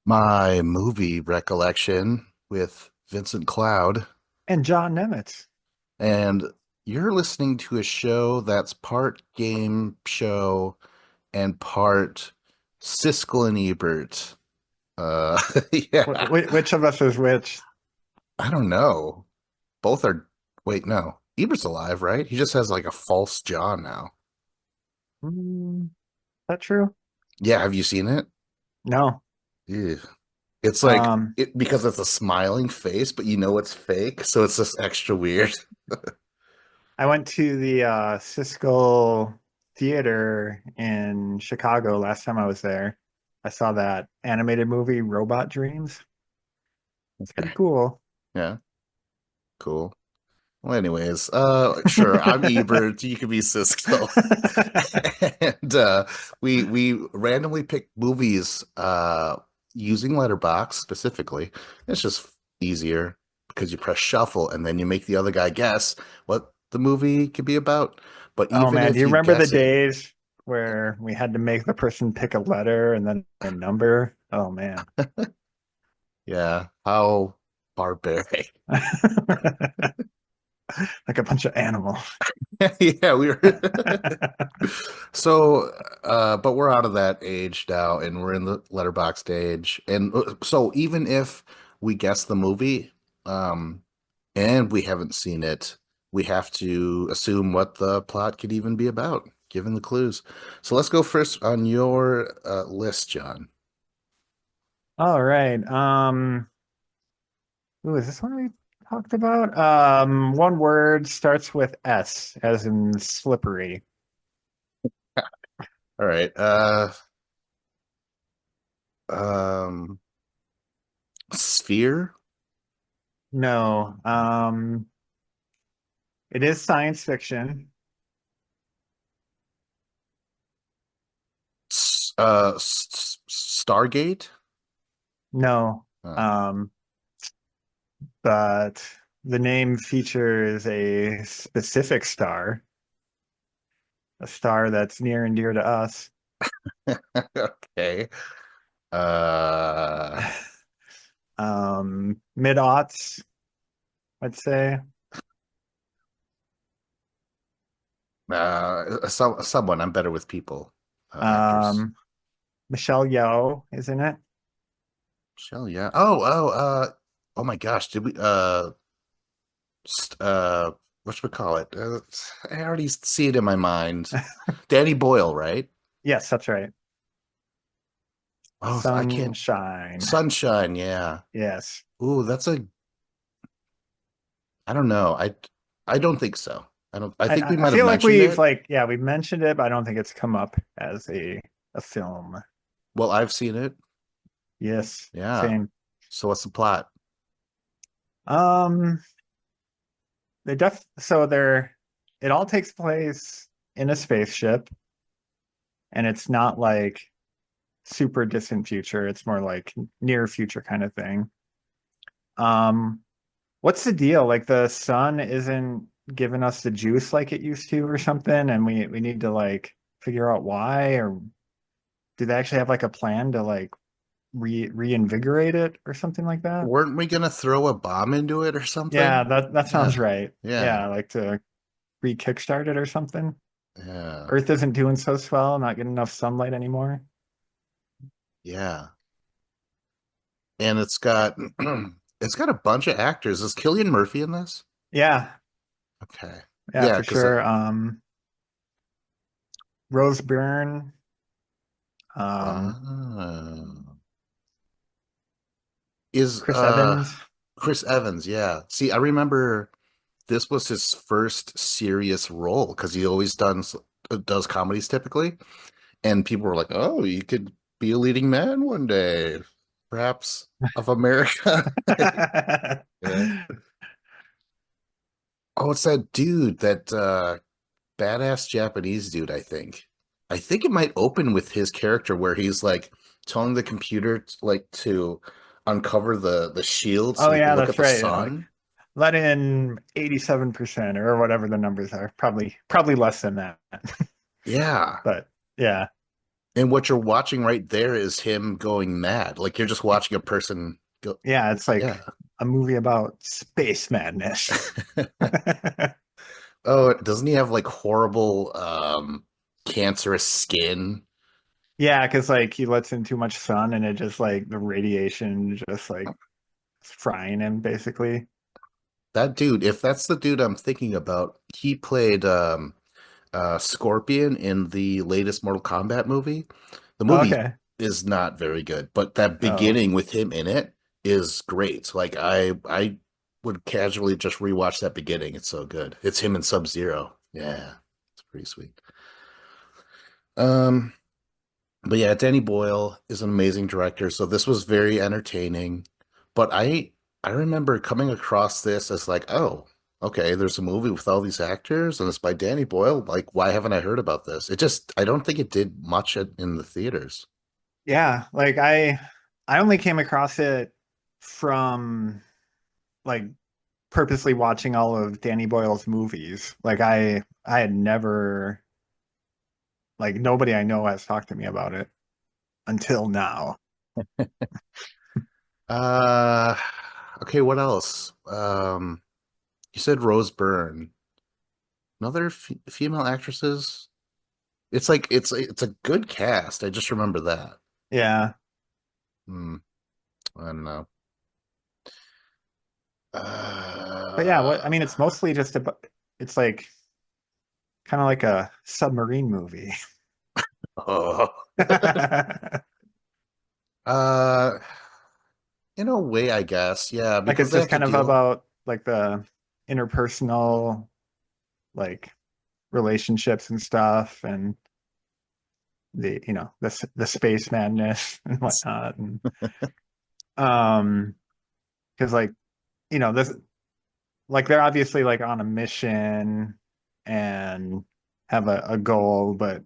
My movie recollection with Vincent Cloud, And John Nemitz. and you're listening to a show that's part game show and part Siskel and Ebert. Uh, yeah, Which of us is which? I don't know. Both are. Wait, no. Ebert's alive, right? He just has like a false jaw now. Is that true? Yeah, have you seen it? No. Ew. It's like Um, it because it's a smiling face, but you know it's fake, so it's just extra weird. I went to the Siskel Theater in Chicago last time I was there. I saw that animated movie, Robot Dreams. It's pretty cool. Yeah, cool. Well, anyways, sure, I'm Ebert, you can be Cisco. And we randomly pick movies using Letterbox specifically. It's just easier because you press shuffle and then you make the other guy guess what the movie could be about. But Oh even man, do if you you remember the guess it, days where we had to make the person pick a letter and then a number? Oh man. yeah, how barbaric. Like a bunch of animals. Yeah, we were so but we're out of that age now and we're in the letterboxd age. And so even if we guess the movie and we haven't seen it, we have to assume what the plot could even be about, given the clues. So let's go first on your list, John. All right. Ooh, is this one we talked about? One word starts with S, as in slippery. All right. Um Sphere. No. It is science fiction. Stargate. No. Uh, Um, but the name features a specific star, a star that's near and dear to us. okay. Uh, Mid-aughts, I'd say. someone. I'm better with people. Actors. Um, Michelle Yeoh is in it. Shell, yeah. Oh my gosh. Did we, st whatchamacallit? I already see it in my mind. Danny Boyle, right? Yes, that's right. Oh, I can't. Sunshine. Sunshine, yeah. Yes. Ooh, I don't know. I don't think so. I think we I might have feel like mentioned we've it. like yeah, we've mentioned it, but I don't think it's come up as a film. Well, I've seen it. Yes, Yeah. same. So what's the plot? Um, they def so they're it all takes place in a spaceship, and it's not like super distant future. It's more like near future kind of thing. Um, what's the deal? Like the sun isn't giving us the juice like it used to or something, and we need to like figure out why, or do they actually have like a plan to like reinvigorate it or something like that? Weren't we gonna throw a bomb into it or Yeah, something? that sounds Yeah. right. Yeah. Yeah, like to re-kickstart it or something. Yeah. Earth isn't doing so swell, not getting enough sunlight anymore. Yeah. And it's got a bunch of actors. Is Cillian Murphy in this? Yeah, Okay. yeah, Yeah, for because sure. Rose Byrne, um, uh, is Chris Evans. Chris Evans, yeah. See, I remember this was his first serious role because he always does comedies typically, and people were like, "Oh, you could be a leading man one day, perhaps of America." Yeah. Oh, it's that dude, that badass Japanese dude, I think. I think it might open with his character where he's like telling the computer like to uncover the shield so Oh he can yeah, look at that's the right. Like sun. let in 87% or whatever the numbers are. Probably less than that. Yeah. But yeah. And what you're watching right there is him going mad. Like you're just watching a person go, Yeah, it's like yeah. a movie about space madness. Oh, doesn't he have like horrible cancerous skin? Yeah, because like he lets in too much sun and it just like the radiation just like frying him basically. That dude, if that's the dude I'm thinking about, he played Scorpion in the latest Mortal Kombat movie. The movie Okay. is not very good, but that Oh, beginning with him in it is great. Like I would casually just rewatch that beginning. It's so good. It's him in Sub-Zero. Yeah, it's pretty sweet. Um, but yeah, Danny Boyle is an amazing director, so this was very entertaining. But I remember coming across this as like, oh, okay, there's a movie with all these actors and it's by Danny Boyle. Like, why haven't I heard about this? It just I don't think it did much in the theaters. yeah. Like I only came across it from like purposely watching all of Danny Boyle's movies. Like I had never like nobody I know has talked to me about it until now. Uh, okay, what else? You said Rose Byrne. Another f female actresses? It's like it's a good cast. I just remember that. Yeah. Hmm, I don't know. But yeah, what I mean Uh, it's mostly just about it's like kind of like a submarine movie. oh. Uh, in a way, I guess. Yeah, Like because it's they just have to kind of deal. about like the interpersonal like relationships and stuff and the the space madness and whatnot and um because like this like they're obviously like on a mission and have a goal but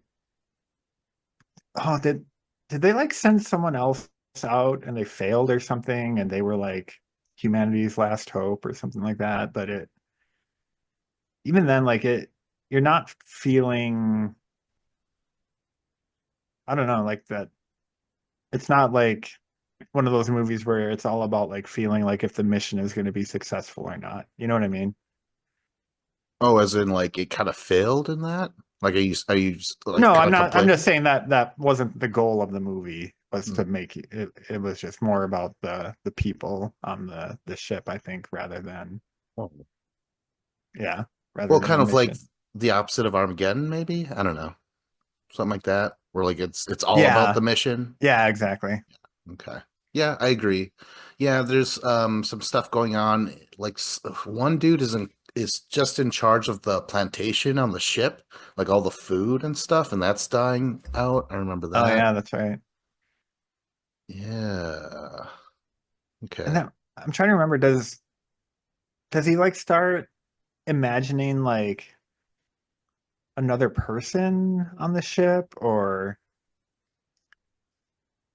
oh did they like send someone else out and they failed or something and they were like humanity's last hope or something like that but it even then like it you're not feeling I don't know like that it's not like one of those movies where it's all about like feeling like if the mission is going to be successful or not. You know what I mean? Oh, as in like it kind of failed in that? Like are you like No, kind I'm of not. I'm complain? just saying that that wasn't the goal of the movie. Was Hmm. to make it. It was just more about the people on the ship. I think rather than Oh. yeah, rather Well, than the kind of like mission. the opposite of Armageddon, maybe? I don't know. Something like that, where like it's all about the Yeah, mission. yeah, exactly. Okay. Yeah, I agree. Yeah, there's some stuff going on. Like one dude is just in charge of the plantation on the ship, like all the food and stuff, and that's dying out. I remember Oh that. yeah, that's right. Yeah. And Okay. then I'm trying to remember. Does he like start imagining like another person on the ship or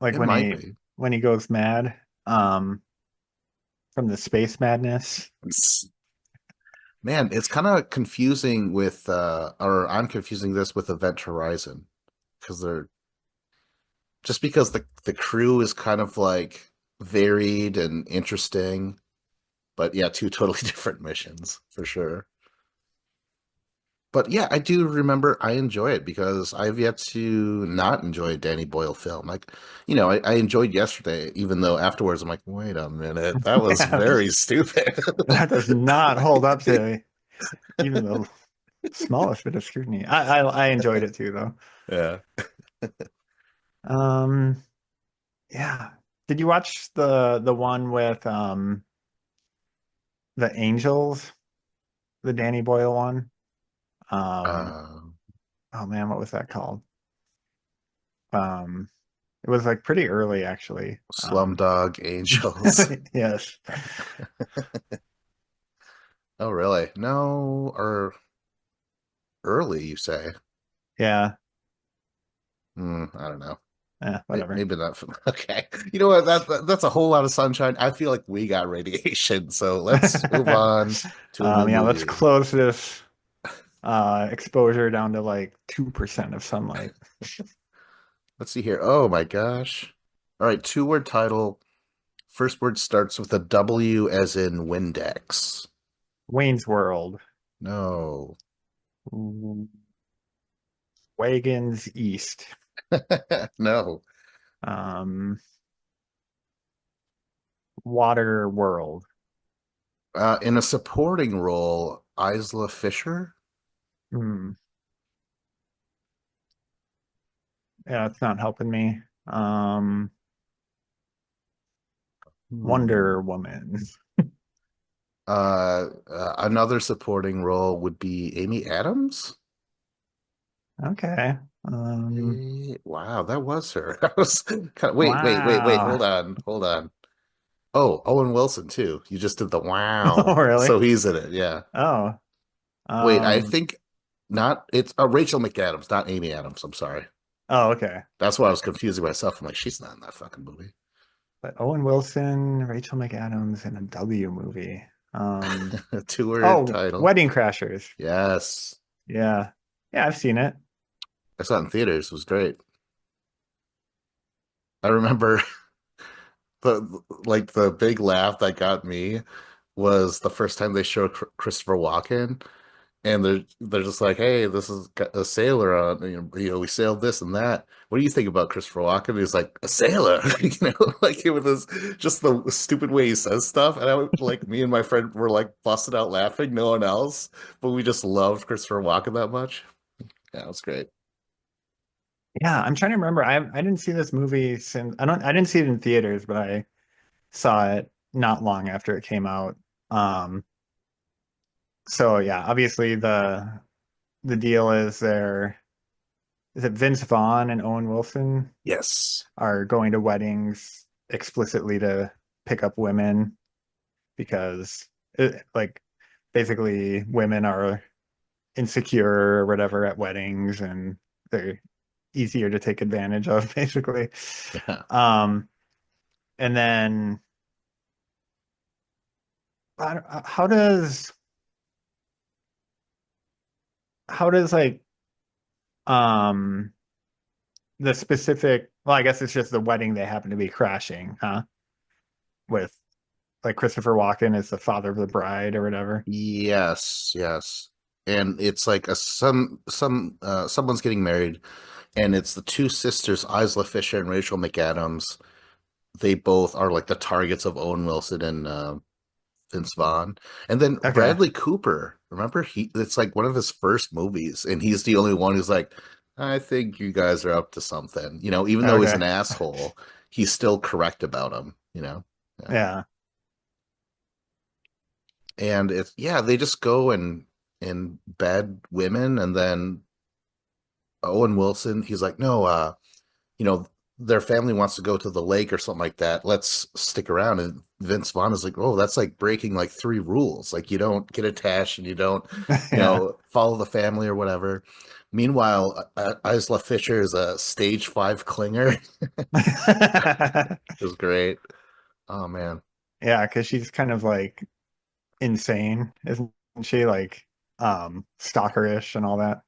like It might be. when he goes mad um from the space madness. Man, it's kind of confusing with or I'm confusing this with Event Horizon because they're just because the crew is kind of like varied and interesting, but yeah, two totally different missions for sure. But yeah, I do remember I enjoy it because I've yet to not enjoy a Danny Boyle film. Like, I enjoyed yesterday, even though afterwards I'm like, wait a minute, that was Yeah, very stupid. that does not hold up to even the smallest bit of scrutiny. I enjoyed it too though. Yeah. Um yeah. Did you watch the one with the Angels, the Danny Boyle one? Um Uh, oh man, what was that called? Um it was like pretty early actually. Slumdog Angels. Yes. Oh, really? No, or early, you say? Yeah. I don't know. Yeah, whatever. Maybe not. Okay. You know what? That's a whole lot of sunshine. I feel like we got radiation. So let's move on to a new Yeah, let's movie. close this exposure down to like 2% of sunlight. Let's see here. Oh my gosh. All right, two-word title. First word starts with a W as in Windex. Wayne's World. No. Mm, Wagons East. No. Um, Water World. In a supporting role, Isla Fisher. Hmm. Yeah, it's not helping me. Um, Hmm. Wonder Woman. Another supporting role would be Amy Adams. Okay. Wow, that was her. I was kind of wait. Wow. Hold on. Oh, Owen Wilson too. You just did the Oh, wow. really? So he's in it. Yeah. Oh. Wait, I Um, think not. It's Rachel McAdams, not Amy Adams. I'm sorry. oh, okay. That's why I was confusing myself. I'm like, she's not in that fucking movie. But Owen Wilson, Rachel McAdams in a W movie. Um, Two-word oh, title. Wedding Crashers. Yes. Yeah. Yeah, I've seen it. I saw it in theaters. It was great. I remember the big laugh that got me was the first time they showed Christopher Walken, and they're just like, "Hey, this is a sailor on we sailed this and that. What do you think about Christopher Walken?" He's like, "A sailor," like it was just the stupid way he says stuff. And like me and my friend were like busted out laughing, no one else, but we just loved Christopher Walken that much. Yeah, it was great. Yeah, I'm trying to remember. I didn't see this movie since I didn't see it in theaters, but I saw it not long after it came out. Um, so yeah, obviously the deal is there is it Vince Vaughn and Owen Wilson Yes. are going to weddings explicitly to pick up women because like basically women are insecure or whatever at weddings and they're easier to take advantage of basically. Yeah. Um, and then how does like um the specific well I guess it's just the wedding they happen to be crashing, huh? With like Christopher Walken as the father of the bride or whatever. Yes, yes. And it's like someone's getting married, and it's the two sisters, Isla Fisher and Rachel McAdams. They both are like the targets of Owen Wilson and Vince Vaughn. And then Okay. Bradley Cooper, remember it's like one of his first movies, and he's the only one who's like, I think you guys are up to something. Even though he's Okay. an asshole, he's still correct about him. Yeah. Yeah. And it's yeah, they just go and bed women, and then Owen Wilson, he's like, no, you know, their family wants to go to the lake or something like that. Let's stick around. And Vince Vaughn is like, oh, that's like breaking like three rules. Like you don't get attached and you don't, Yeah. follow the family or whatever. Meanwhile, Isla Fisher is a stage five clinger. It was great. Oh man. Yeah, because she's kind of like insane, isn't she? Like stalkerish and all that.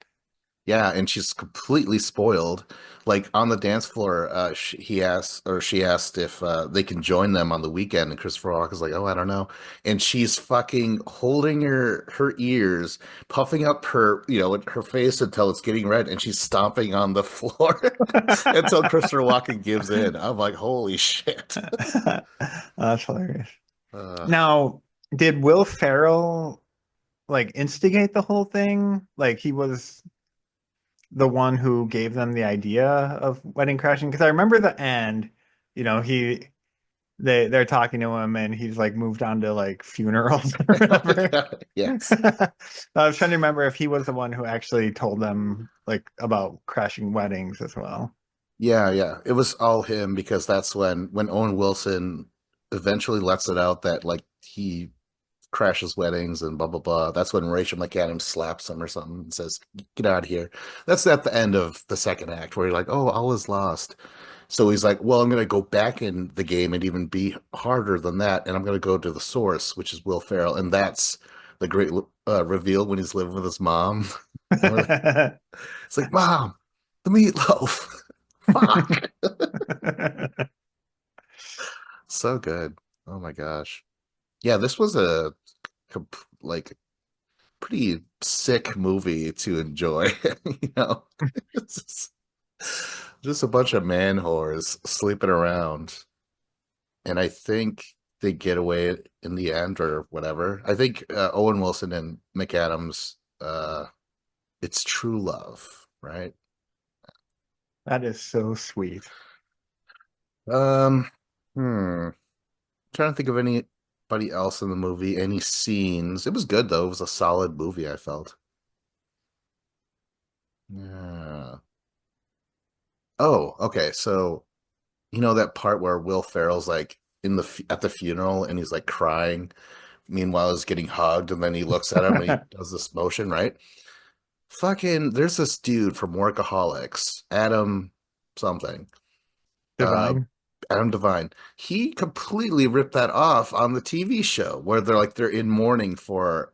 Yeah, and she's completely spoiled. Like on the dance floor, she asked if they can join them on the weekend, and Christopher Walken's like, "Oh, I don't know." And she's fucking holding her ears, puffing up her face until it's getting red, and she's stomping on the floor until Christopher Walken gives in. I'm like, "Holy shit!" That's hilarious. Uh, Now, did Will Ferrell like instigate the whole thing? Like he was the one who gave them the idea of Wedding Crashing? Because I remember the end, he they're talking to him and he's like moved on to like funerals or whatever. yes. I was trying to remember if he was the one who actually told them like about crashing weddings as well. Yeah, yeah. It was all him because that's when Owen Wilson eventually lets it out that like he crashes weddings and blah blah blah. That's when Rachel McAdams slaps him or something and says, "Get out of here." That's at the end of the second act where you're like, "Oh, all is lost." So he's like, "Well, I'm going to go back in the game and even be harder than that, and I'm going to go to the source, which is Will Ferrell." And that's the great reveal when he's living with his mom. Remember that? It's like, "Mom, the meatloaf." Fuck. So good. Oh my gosh. Yeah, this was a like pretty sick movie to enjoy. You know, it's just a bunch of man whores sleeping around, and I think they get away in the end or whatever. I think Owen Wilson and McAdams, it's true love, right? That is so sweet. Um, trying to think of anybody else in the movie, any scenes. It was good though. It was a solid movie, I felt. Yeah. Oh, okay. So you know that part where Will Ferrell's like in at the funeral and he's like crying, meanwhile he's getting hugged, and then he looks at him and he does this motion, right? Fucking, there's this dude from Workaholics, Adam something. uh Divine. Adam Devine. He completely ripped that off on the TV show where they're in mourning for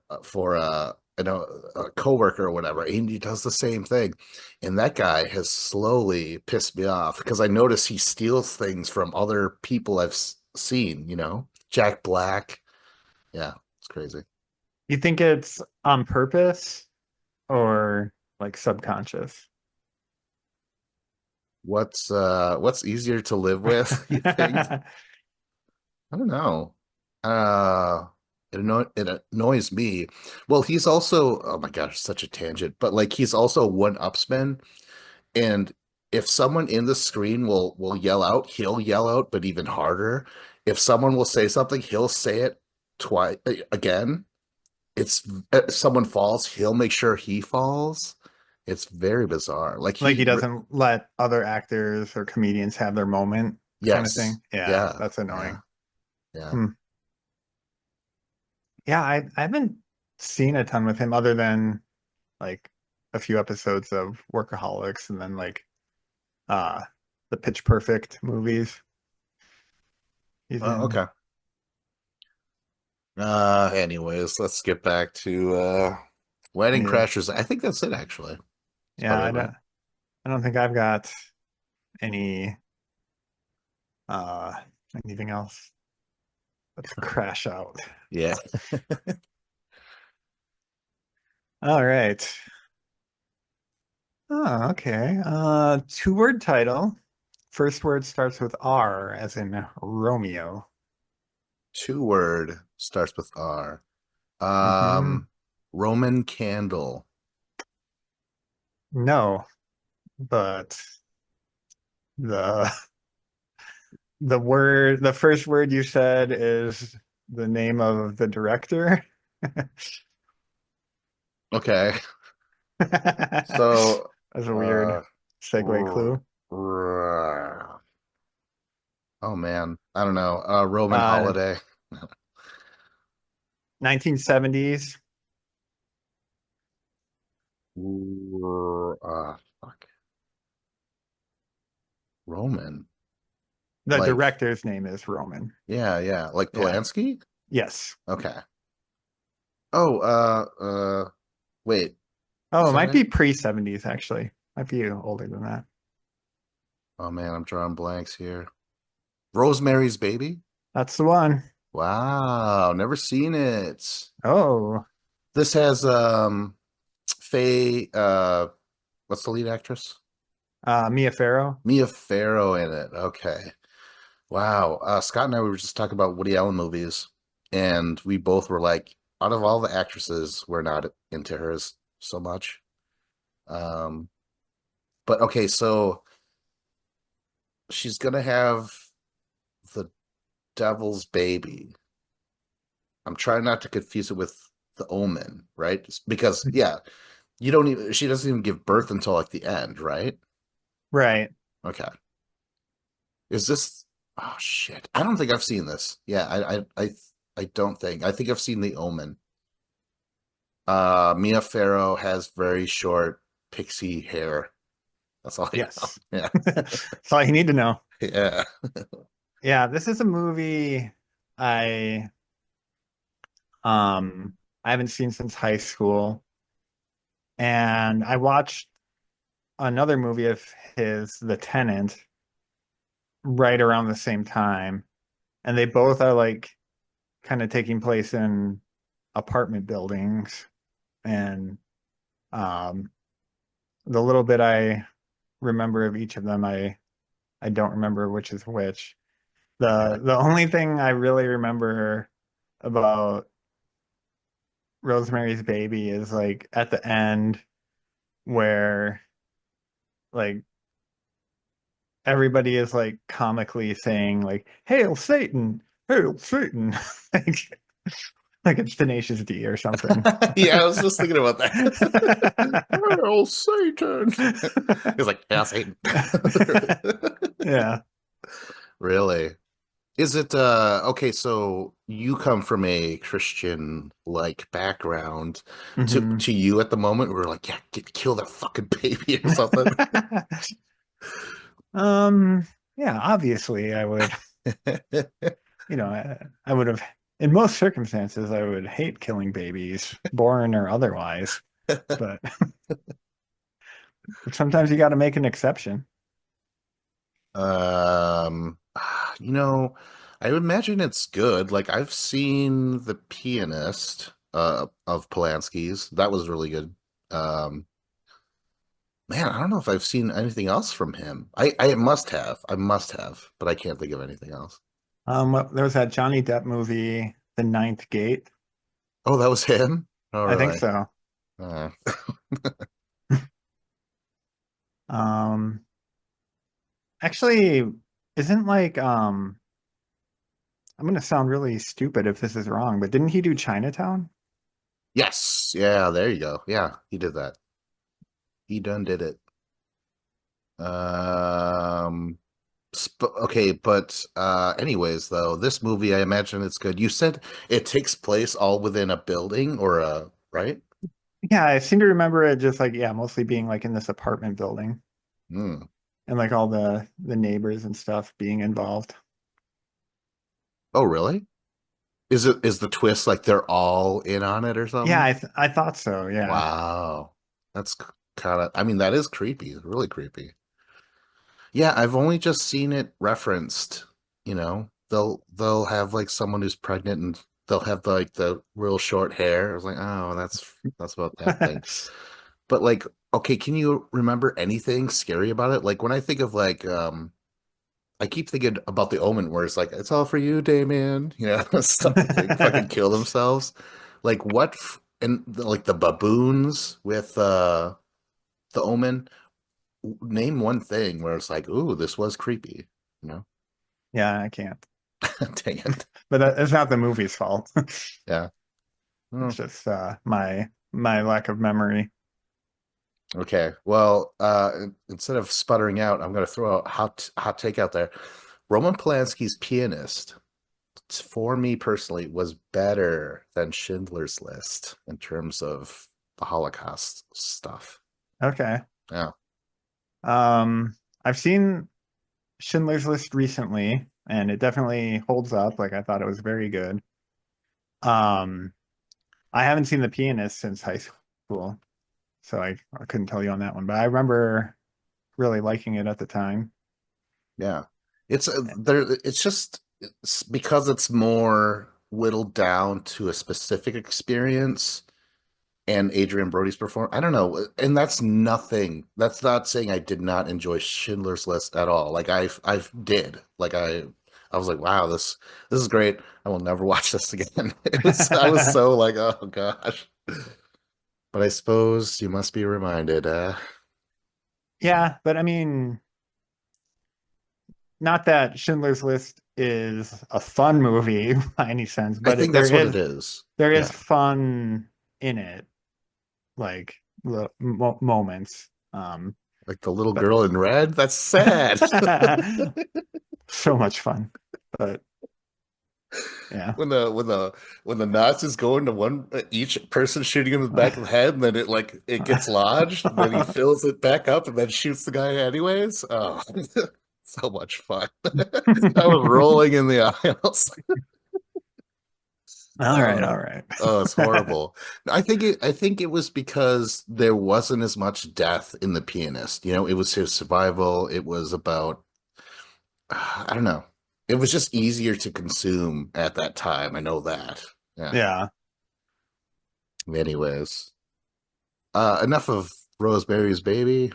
you know, a coworker or whatever, and he does the same thing. And that guy has slowly pissed me off because I notice he steals things from other people I've seen, you know, Jack Black. Yeah, it's crazy. You think it's on purpose or like subconscious? What's easier to live with, you think? I don't know. Uh, it annoys me. Well, he's also, oh my gosh, such a tangent, but like he's also one-upsman, and if someone in the screen will yell out, he'll yell out, but even harder. If someone will say something, he'll say it twice again. It's if someone falls, he'll make sure he falls. It's very bizarre. Like Like he doesn't let other actors or comedians have their moment kind of yes, thing. Yeah, yeah, that's yeah, annoying. yeah. Hmm. Yeah, I haven't seen a ton with him other than like a few episodes of Workaholics and then like uh the Pitch Perfect movies he's in. Okay. Anyways, let's get back to Wedding Yeah. Crashers. I think that's it actually. That's Yeah, probably right. I don't think I've got any uh anything else. Let's crash out. Yeah. All right. Oh, okay. Two-word title. First word starts with R, as in Romeo. Two word starts with R. Hmm. Um, Roman candle. No, but the the first word you said is the name of the director. Okay. That's So, a weird uh, segue r- clue. oh man, I don't know. Roman Uh, holiday. 1970s. Fuck. Roman. The Like, director's name is Roman. yeah, yeah. Like Yeah. Polanski? Yes. Okay. Oh, wait. Oh, Is it that might right? be pre-70s actually. Might be older than that. Oh man, I'm drawing blanks here. Rosemary's Baby? That's the one. Wow, never seen it. Oh, This has Faye what's the lead actress? Mia Farrow. Mia Farrow in it. Okay. Wow. Scott and I were just talking about Woody Allen movies, and we both were like, out of all the actresses, we're not into hers so much. Um, but okay, so she's gonna have the devil's baby. I'm trying not to confuse it with the Omen, right? Because yeah, you don't even she doesn't even give birth until like the end, right? Right. Okay. Is this oh shit. I don't think I've seen this. Yeah, I don't think. I think I've seen the Omen. Mia Farrow has very short pixie hair. That's all I know. Yes. Yeah. That's all you need to know. Yeah. Yeah, this is a movie I um I haven't seen since high school. And I watched another movie of his, The Tenant, right around the same time, and they both are like kind of taking place in apartment buildings. And um, the little bit I remember of each of them, I don't remember which is which. The only thing I really remember about Rosemary's Baby is like at the end where like everybody is like comically saying like "Hail Satan, Hail Satan," like like it's Tenacious D or something. Yeah, I was just thinking about that. Oh, Satan. He's like, yeah, Satan. Yeah. Really? Is it okay, so you come from a Christian like background. Hmm. To you at the moment, we're like, yeah, kill that fucking baby or something. Um, yeah, obviously I would, I would have, in most circumstances, I would hate killing babies, born or otherwise, but sometimes you got to make an exception. Um, you know, I would imagine it's good. Like I've seen The Pianist of Polanski's. That was really good. Um, man, I don't know if I've seen anything else from him. I must have. I must have, but I can't think of anything else. There was that Johnny Depp movie, The Ninth Gate. Oh, that was him? Oh, I think really? so. Uh, Um, Actually, isn't like, I'm gonna sound really stupid if this is wrong, but didn't he do Chinatown? yes. Yeah, there you go. Yeah, he did that. He done did it. Um, okay, but anyways, though, this movie, I imagine it's good. You said it takes place all within a building or a, right? Yeah, I seem to remember it just like, yeah, mostly being like in this apartment building Hmm. and like all the neighbors and stuff being involved. Oh, really? Is the twist like they're all in on it or Yeah, something? I thought so. Yeah. Wow. That's kind of, I mean, that is creepy, really creepy. Yeah, I've only just seen it referenced, you know. They'll have like someone who's pregnant and they'll have like the real short hair. I was like, "Oh, that's about that thing." But like, okay, can you remember anything scary about it? Like when I think of like I keep thinking about the Omen where it's like, "It's all for you, Damien." You know, stuff that they fucking kill themselves. Like like the baboons with the Omen, name one thing where it's like, ooh, this was creepy, you know? Yeah, I can't. Dang it. But it's not the movie's fault. Yeah. It's Oh, just my lack of memory. okay. Well, instead of sputtering out, I'm going to throw a hot take out there. Roman Polanski's Pianist, for me personally, was better than Schindler's List in terms of the Holocaust stuff. Okay. Yeah. I've seen Schindler's List recently, and it definitely holds up. Like I thought it was very good. Um, I haven't seen The Pianist since high school, so I couldn't tell you on that one. But I remember really liking it at the time. Yeah. It's there it's just it's because it's more whittled down to a specific experience and Adrian Brody's performance. I don't know, and that's nothing. That's not saying I did not enjoy Schindler's List at all. Like I did. Like I was like, wow, this is great. I will never watch this again. It was I was so like, oh gosh. But I suppose you must be reminded. Yeah, but I mean, not that Schindler's List is a fun movie by any sense, I but think that's what it is. there is Yeah, fun in it, like the moments. like the little But girl in red. That's sad. so much fun. But yeah. When the Nazis go into one each person shooting him in the back of the head, and then it gets lodged, and then he fills it back up and then shoots the guy anyways. Oh, so much fun. I was rolling in the aisles. All right, Oh, all right. oh, it's horrible. I think it was because there wasn't as much death in The Pianist. You know, it was his survival. It was about I don't know. It was just easier to consume at that time. I know that. Yeah. Yeah, Anyways, enough of Rosemary's Baby.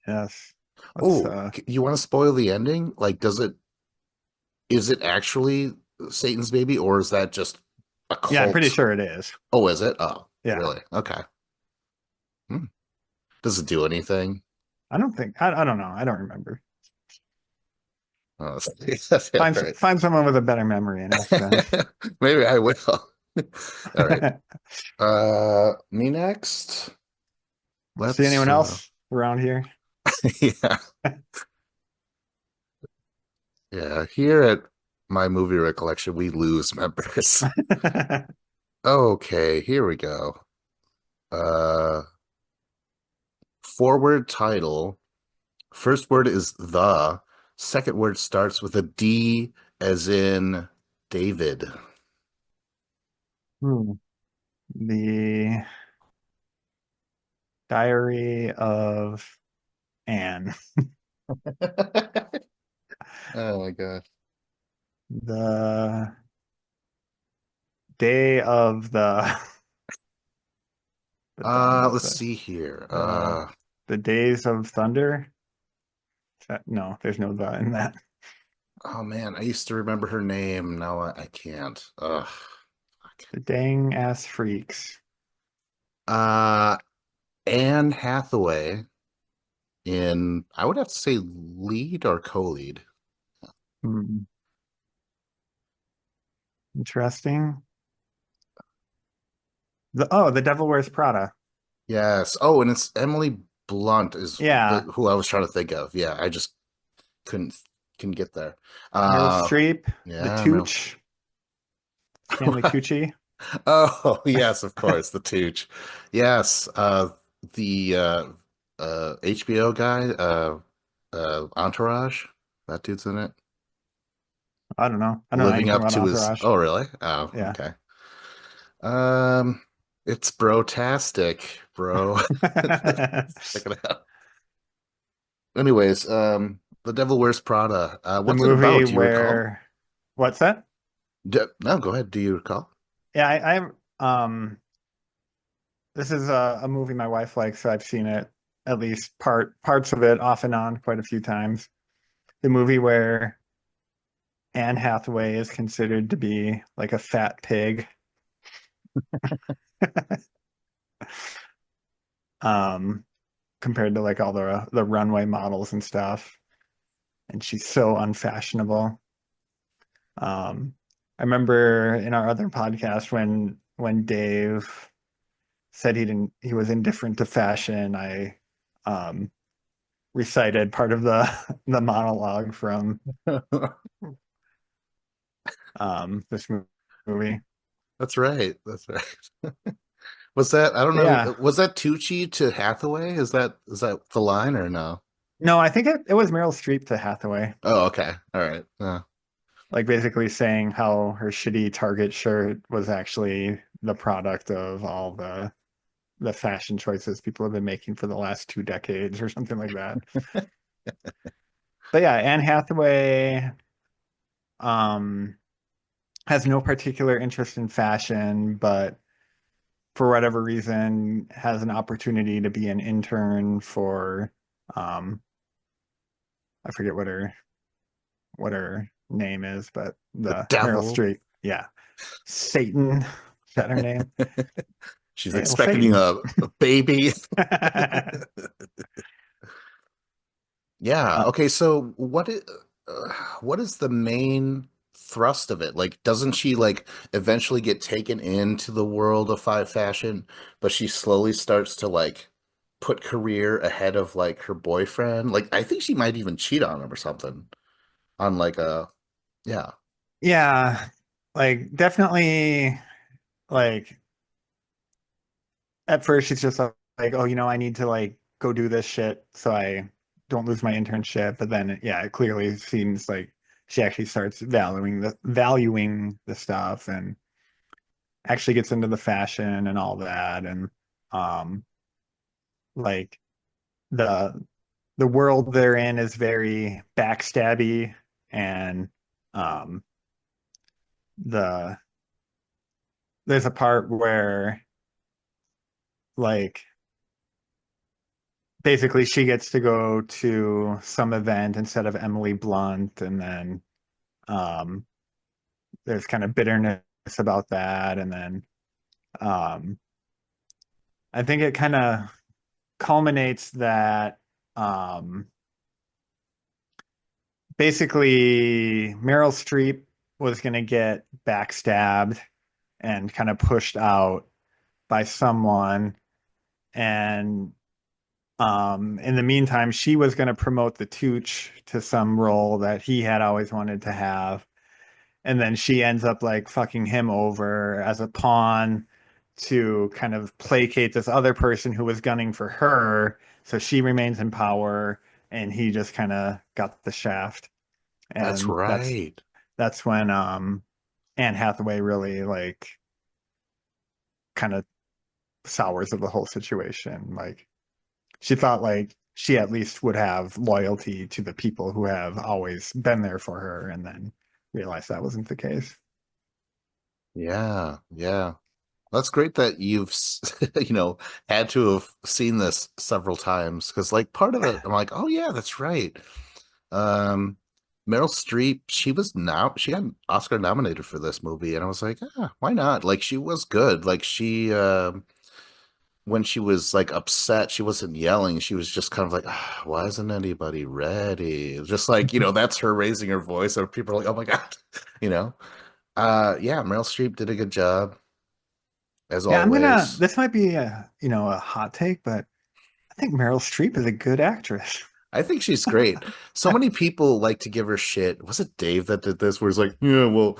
yes. Let's Oh, you want to spoil the ending? Like, is it actually Satan's baby or is that just a yeah, I'm pretty cult? sure it is. Oh, is it? Oh, Yeah. really? Okay. Hmm. Does it do anything? I don't know. I don't remember. Oh, that's all right. Find someone with a better memory and ask them. Maybe I will. All right. Me next. See Let's anyone else around here? yeah. Yeah, here at my movie recollection, we lose members. Okay, here we go. Uh, forward title. First word is the. Second word starts with a D, as in David. Hmm. The Diary of Anne. Oh my gosh. The Day of the dawn of Let's see here. the Days of Thunder. No, there's no the in that. Oh man, I used to remember her name. Now I can't. Ugh. The Dang Ass Freaks. Uh, Anne Hathaway in, I would have to say lead or co-lead. Hmm. Interesting. The Devil Wears Prada. Yes. Oh, and it's Emily Blunt is the Yeah. who I was trying to think of. Yeah, I just couldn't couldn't get there. Meryl Uh, Streep. The yeah, Meryl. Tooch. Stanley Tucci. Oh, yes, of course, the Tooch. Yes, the HBO guy, Entourage. That dude's in it. I don't know. I don't know Living anything up about to his. Entourage. Oh, really? Oh, Yeah. okay. It's brotastic, bro. Check it out. Anyways, The Devil Wears Prada. The What's it movie about? Do you recall? where what's that? No, go ahead. Do you recall? Yeah, this is a movie my wife likes, so I've seen it at least parts of it off and on quite a few times. The movie where Anne Hathaway is considered to be like a fat pig, um, compared to like all the runway models and stuff, and she's so unfashionable. Um, I remember in our other podcast when Dave said he was indifferent to fashion, I um recited part of the the monologue from this movie. That's right. That's right. Was that, I don't But know, yeah, was that Tucci to Hathaway? Is that the line or no? no, I think it was Meryl Streep to Hathaway, Oh, okay. All right. like basically saying how her shitty Target shirt was actually the product of all the fashion choices people have been making for the last 2 decades or something like that. But yeah, Anne Hathaway um has no particular interest in fashion, but for whatever reason has an opportunity to be an intern for um I forget what her name is, but The the Meryl devil. Streep. Yeah. Satan. Is that her name? She's Hail expecting Satan. a baby. uh, Yeah. Okay. So what is the main thrust of it? Like, doesn't she like eventually get taken into the world of five fashion, but she slowly starts to like put career ahead of like her boyfriend? Like, I think she might even cheat on him or something. On like a yeah. yeah, like definitely like at first she's just like, oh, I need to like go do this shit so I don't lose my internship. But then yeah, it clearly seems like she actually starts valuing the stuff and actually gets into the fashion and all that, and um like the the world they're in is very backstabby, and um the there's a part where like basically she gets to go to some event instead of Emily Blunt, and then um there's kind of bitterness about that, and then um I think it kind of culminates that um basically Meryl Streep was going to get backstabbed and kind of pushed out by someone, and in the meantime she was going to promote the Tooch to some role that he had always wanted to have, and then she ends up like fucking him over as a pawn to kind of placate this other person who was gunning for her, so she remains in power and he just kind of got the shaft. That's And right. that's when Anne Hathaway really like kind of sours of the whole situation. Like she thought like she at least would have loyalty to the people who have always been there for her, and then realized that wasn't the case. Yeah, yeah. That's great that you've, had to have seen this several times because, like, part of it, I'm like, oh yeah, that's right. Um, Meryl Streep, she got Oscar nominated for this movie, and I was like, why not? Like, she was good. Like, when she was like upset, she wasn't yelling. She was just kind of like, why isn't anybody ready? Just like, that's her raising her voice, and people are like, oh my God, you know. Yeah, Meryl Streep did a good job as Yeah, I'm gonna. always. This might be a a hot take, but I think Meryl Streep is a good actress. I think she's great. So many people like to give her shit. Was it Dave that did this? Where he's like, "Yeah, well,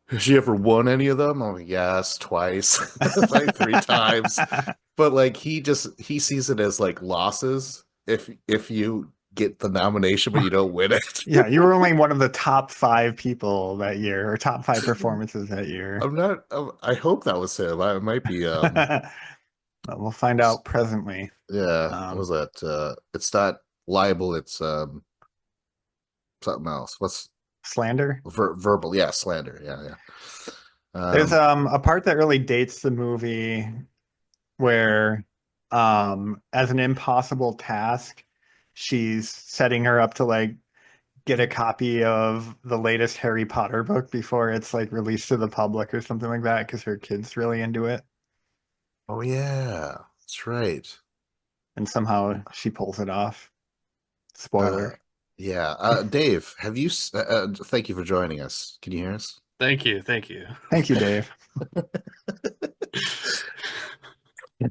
has she ever won any of them?" I'm like, "Yes, twice, like three times." But like, he sees it as like losses if you get the nomination but you don't win it. Yeah, you were only one of the top five people that year, or top five performances that year. I'm not. I hope that was him. I might be. We'll find out presently. Yeah. What Um, was that? It's not libel. It's something else. What's Slander. verbal? Yeah, slander. Yeah, yeah. There's Um, a part that really dates the movie where as an impossible task, she's setting her up to like get a copy of the latest Harry Potter book before it's like released to the public or something like that because her kid's really into it. oh yeah, that's right. And somehow she pulls it off. Uh, Spoiler. yeah. Dave, thank you for joining us. Can you hear us? Thank you, thank you. Thank you, Dave.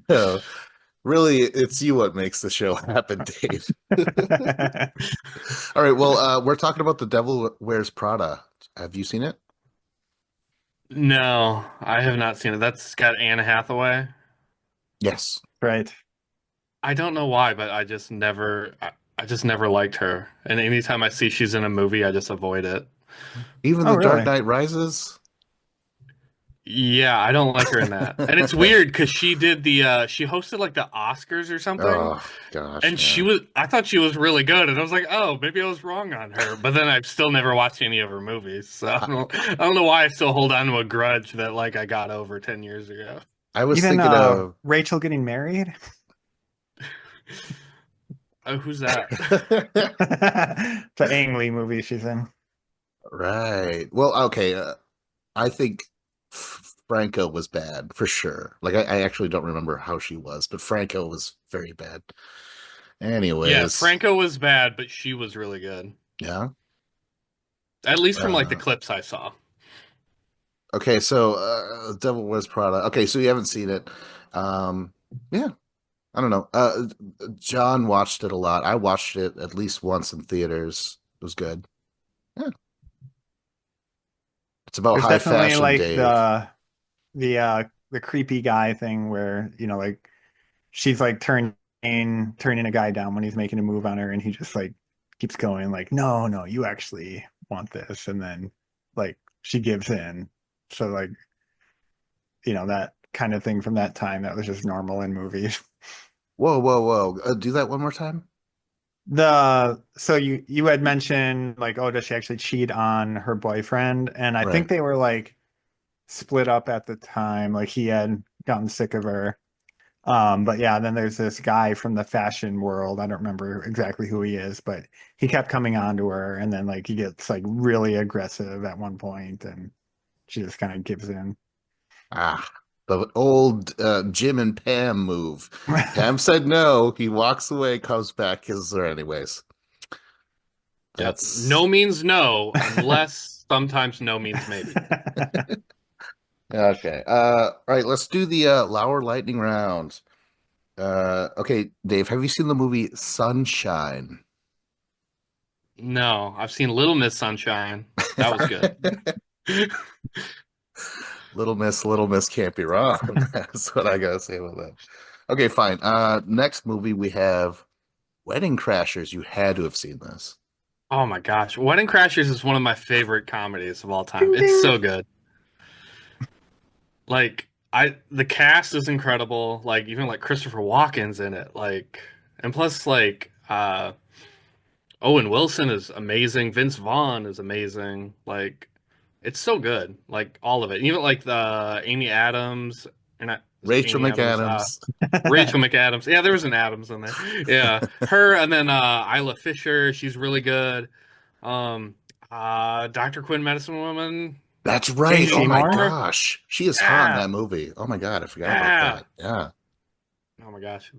No, really, it's you what makes the show happen, Dave. All right. Well, we're talking about The Devil Wears Prada. Have you seen it? No, I have not seen it. That's got Anne Hathaway. Yes. Right. I don't know why, but I just never liked her. And anytime I see she's in a movie, I just avoid it. Even Oh, The Dark really? Knight Rises. Yeah, I don't like her in that. And it's weird because she hosted like the Oscars or something. Oh gosh, And yeah. I thought she was really good. And I was like, oh, maybe I was wrong on her. But then I've still never watched any of her movies. So I, I don't know why I still hold on to a grudge that like I got over 10 years ago. I was Even thinking of Rachel getting married? Oh, who's that? The Ang Lee movie she's in. right. Well, okay. I think Franco was bad for sure. Like I actually don't remember how she was, but Franco was very bad. Yeah, Anyways, Franco was bad, but she was really good. yeah. At least from like the Uh, clips I saw. okay, so Devil Wears Prada. Okay, so you haven't seen it. Yeah, I don't know. John watched it a lot. I watched it at least once in theaters. It was good. Yeah, it's about There's high definitely fashion, like Dave. the creepy guy thing where, like she's like turning a guy down when he's making a move on her, and he just like keeps going like, no, no, you actually want this, and then like she gives in. So like that kind of thing from that time that was just normal in movies. Whoa, whoa, whoa. Do that one more time. So you had mentioned like, oh, does she actually cheat on her boyfriend? And I think Right. they were like split up at the time. Like he had gotten sick of her. But yeah, then there's this guy from the fashion world. I don't remember exactly who he is, but he kept coming on to her, and then like he gets like really aggressive at one point, and she just kind of gives in. Ah, the old Jim and Pam move. Pam said no. He walks away, comes back, kisses her anyways. Yep. That's No means no, unless sometimes no means maybe. okay. All right, let's do the Lauer lightning round. Okay, Dave, have you seen the movie Sunshine? No, I've seen Little Miss Sunshine. That was good. Little Miss can't be wrong. That's what I gotta say about that. Okay, fine. Next movie we have Wedding Crashers. You had to have seen this. Oh my gosh. Wedding Crashers is one of my favorite comedies of all time. Ding It's ding. so good. Like the cast is incredible. Like even like Christopher Walken's in it. Like and plus like Owen Wilson is amazing. Vince Vaughn is amazing. Like it's so good. Like all of it. Even like the Amy Adams and not is it Rachel Amy Adams? McAdams. Rachel McAdams. Yeah, there was an Adams in there. Yeah. Her and then Isla Fisher, she's really good. Um Dr. Quinn Medicine Woman. That's Jane right. Oh my Seymour. gosh. She is hot in Yeah. that movie. Oh my God, I forgot about Yeah. that. Yeah. Oh my gosh.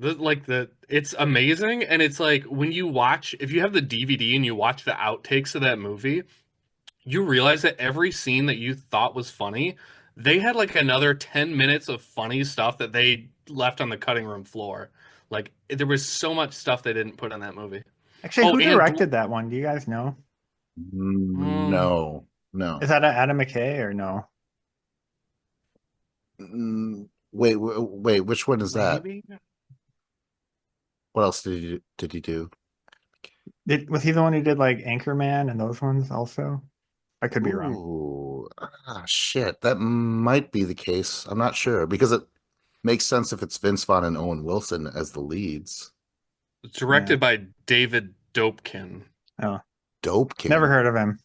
It's amazing and it's like when you watch if you have the DVD and you watch the outtakes of that movie, you realize that every scene that you thought was funny, they had like another 10 minutes of funny stuff that they left on the cutting room floor. Like there was so much stuff they didn't put in that movie. Actually, Oh, who and directed that one? Do you guys know? um, No, Is no. that Adam McKay or no? Wait, which one is that? maybe What else did he do? Was he the one who did like Anchorman and those ones also? I could be wrong. Ooh, shit. That might be the case. I'm not sure because it makes sense if it's Vince Vaughn and Owen Wilson as the leads. it's Yeah. directed by David Dopekin. Oh, never Dopekin. heard of him.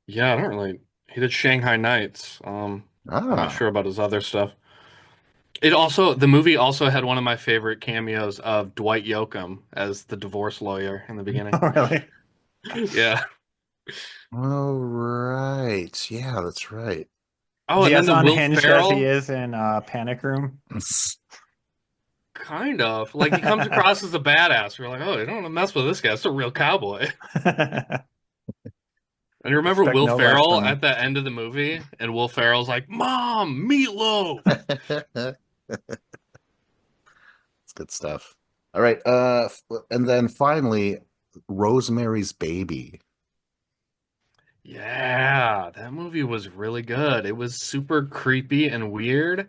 Yeah, I don't really. He did Shanghai Nights. I'm not Ah, sure about his other stuff. The movie also had one of my favorite cameos of Dwight Yoakam as the divorce lawyer in the beginning. Oh, really? Yeah. all right. Yeah, that's right. Oh, Is he and then as the Will unhinged as he Ferrell, is in Panic Room? kind of like he comes across as a badass. We're like, oh, you don't want to mess with this guy. It's a real cowboy. And you remember Expect Will no less Ferrell from at him. the end of the movie, and Will Ferrell's like, "Mom, meatloaf." That's good stuff. All right. And then finally, Rosemary's Baby. Yeah, that movie was really good. It was super creepy and weird.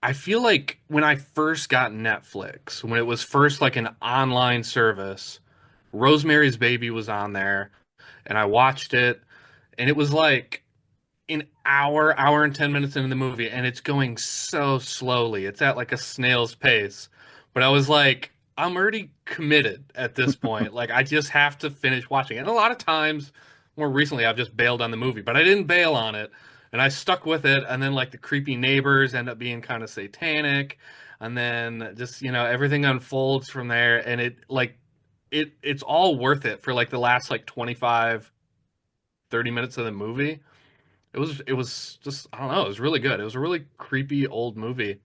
I feel like when I first got Netflix, when it was first like an online service, Rosemary's Baby was on there, and I watched it, and it was like an hour and 10 minutes into the movie, and it's going so slowly. It's at like a snail's pace. But I was like, I'm already committed at this point. Like, I just have to finish watching it. And a lot of times, more recently, I've just bailed on the movie, but I didn't bail on it. And I stuck with it. And then, like, the creepy neighbors end up being kind of satanic. And then just, everything unfolds from there. And it's all worth it for like the last like 25, 30 minutes of the movie. It was just I don't know, it was really good. It was a really creepy old movie.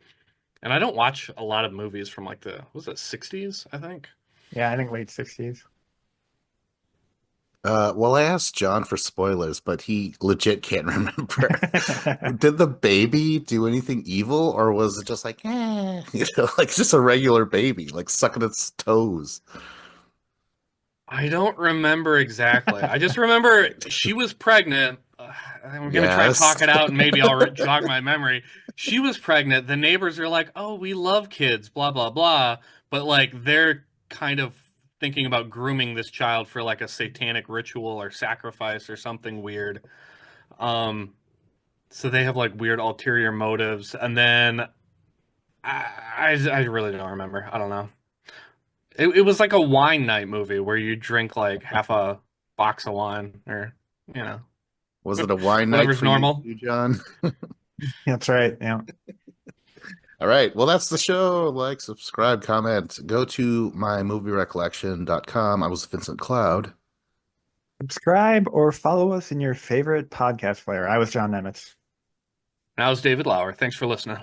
And I don't watch a lot of movies from like the was it 60s, I think. Yeah, I think late 60s. Well, I asked John for spoilers, but he legit can't remember. Did the baby do anything evil, or was it just like, like just a regular baby, like sucking its toes? I don't remember exactly. I just remember she was pregnant. I'm gonna try to Yes. talk it out and maybe I'll jog my memory. She was pregnant. The neighbors are like, "Oh, we love kids," blah blah blah. But like they're kind of thinking about grooming this child for like a satanic ritual or sacrifice or something weird. Um, So they have like weird ulterior motives, and then I really don't remember. I don't know. It was like a wine night movie where you drink like half a box of wine, or you know, Was it a wine night whatever's for you, normal. John? That's right. Yeah. All right. Well, that's the show. Like, subscribe, comment. Go to mymovierecollection.com. I was Vincent Cloud. Subscribe or follow us in your favorite podcast player. I was John Nemitz. And I was David Lauer. Thanks for listening.